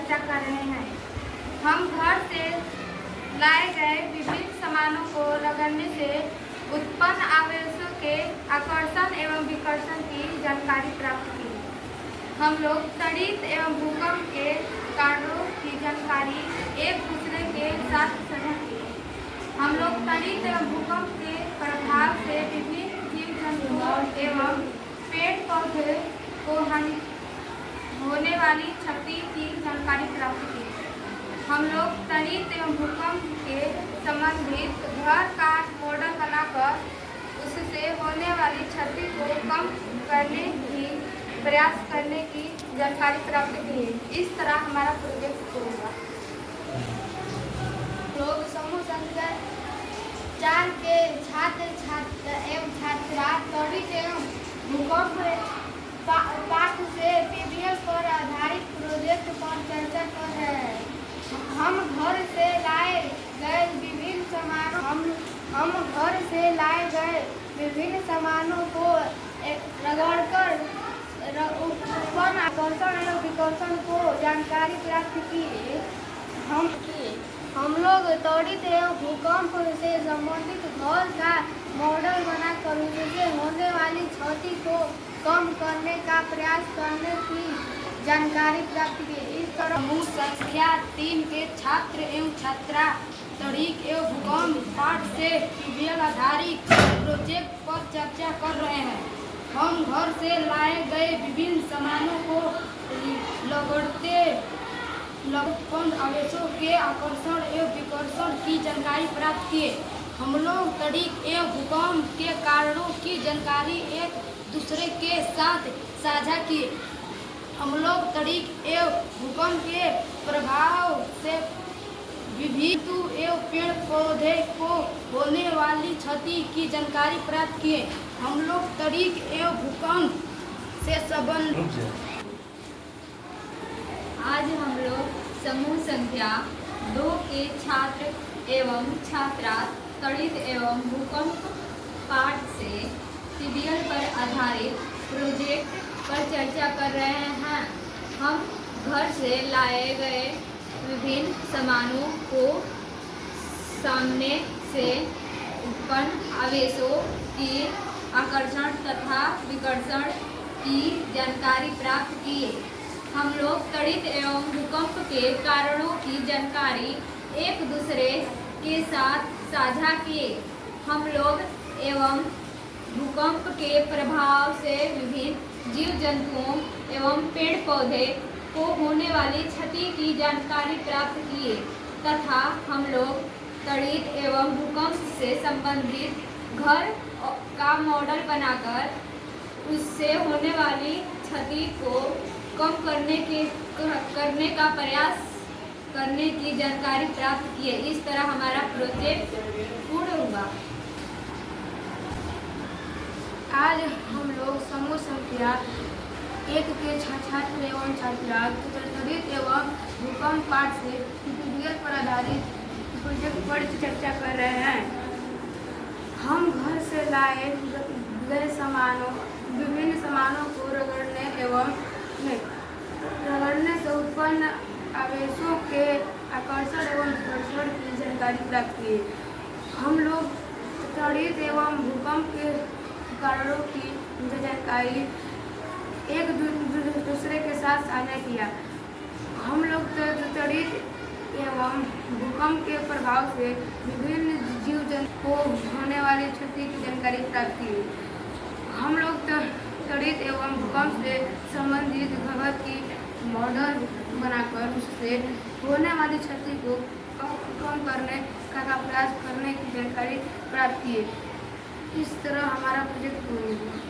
चर्चा कर रहे हैं। हम घर से लाए गए विभिन्न सामानों को रगड़ने से उत्पन्न आवेशों के आकर्षण एवं विकर्षण की जानकारी प्राप्त की। हम लोग त्वरित एवं भूकंप के कारणों की जानकारी एक दूसरे के साथ साझा की। हम लोग त्वरित एवं भूकंप के प्रभाव से विभिन्न जीव जंतुओं एवं पेड़ पौधे को होने वाली क्षति की जानकारी प्राप्त की। हम लोग त्वरित एवं भूकंप के संबंधित घर का मॉडल बनाकर उससे होने वाली क्षति को कम करने की प्रयास करने की जानकारी प्राप्त की है। इस तरह हमारा प्रोजेक्ट होगा। लोग समूह संख्या 4 के छात्र एवं छात्रा त्वरित एवं भूकंप पाठ से पीबीएल पर आधारित प्रोजेक्ट पर चर्चा कर रहे हैं। हम घर से लाए गए विभिन्न सामानों को रगड़कर उत्पन्न आकर्षण एवं विकर्षण को जानकारी प्राप्त की। हम लोग त्वरित एवं भूकंप से संबंधित घर का मॉडल बनाकर उससे होने वाली क्षति को कम करने का प्रयास करने की जानकारी प्राप्त की। इस तरह समूह संख्या 3 के छात्र एवं छात्रा त्वरित एवं भूकंप पाठ से पीबीएल आधारित प्रोजेक्ट पर चर्चा कर रहे हैं। हम घर से लाए गए विभिन्न सामानों को रगड़ते उत्पन्न आवेशों के आकर्षण एवं विकर्षण की जानकारी प्राप्त किए। हम लोग त्वरित एवं भूकंप के कारणों की जानकारी एक दूसरे के साथ साझा किए। हम लोग त्वरित एवं भूकंप के प्रभाव से विभिन्न एवं पेड़ पौधे को होने वाली क्षति की जानकारी प्राप्त किए। हम लोग त्वरित एवं भूकंप से संबंधित आज हम लोग समूह संख्या 2 के छात्र एवं छात्रा त्वरित एवं भूकंप पाठ से पीबीएल पर आधारित प्रोजेक्ट पर चर्चा कर रहे हैं। हम घर से लाए गए विभिन्न सामानों को सामने से उत्पन्न आवेशों की आकर्षण तथा विकर्षण की जानकारी प्राप्त की। हम लोग त्वरित एवं भूकंप के कारणों की जानकारी एक दूसरे के साथ साझा किए। हम लोग एवं भूकंप के प्रभाव से विभिन्न जीव जंतुओं एवं पेड़ पौधे को होने वाली क्षति की जानकारी प्राप्त किए तथा हम लोग त्वरित एवं भूकंप से संबंधित घर का मॉडल बनाकर उससे होने वाली क्षति को कम करने का प्रयास करने की जानकारी प्राप्त की है। इस तरह हमारा प्रोजेक्ट पूर्ण हुआ। आज हम लोग समूह संख्या 1 के छात्र एवं छात्रा त्वरित एवं भूकंप पाठ से पीबीएल पर आधारित प्रोजेक्ट पर चर्चा कर रहे हैं। हम घर से लाए गए विभिन्न सामानों को रगड़ने से उत्पन्न आवेशों के आकर्षण एवं विकर्षण की जानकारी प्राप्त की। हम लोग त्वरित एवं भूकंप के कारणों की जानकारी एक दूसरे के साथ साझा किया। हम लोग त्वरित एवं भूकंप के प्रभाव से विभिन्न जीव जंतु को होने वाली क्षति की जानकारी प्राप्त की। हम लोग त्वरित एवं भूकंप से संबंधित घर की मॉडल बनाकर उससे होने वाली क्षति को कम करने का प्रयास करने की जानकारी प्राप्त की। इस तरह हमारा प्रोजेक्ट पूर्ण हुआ।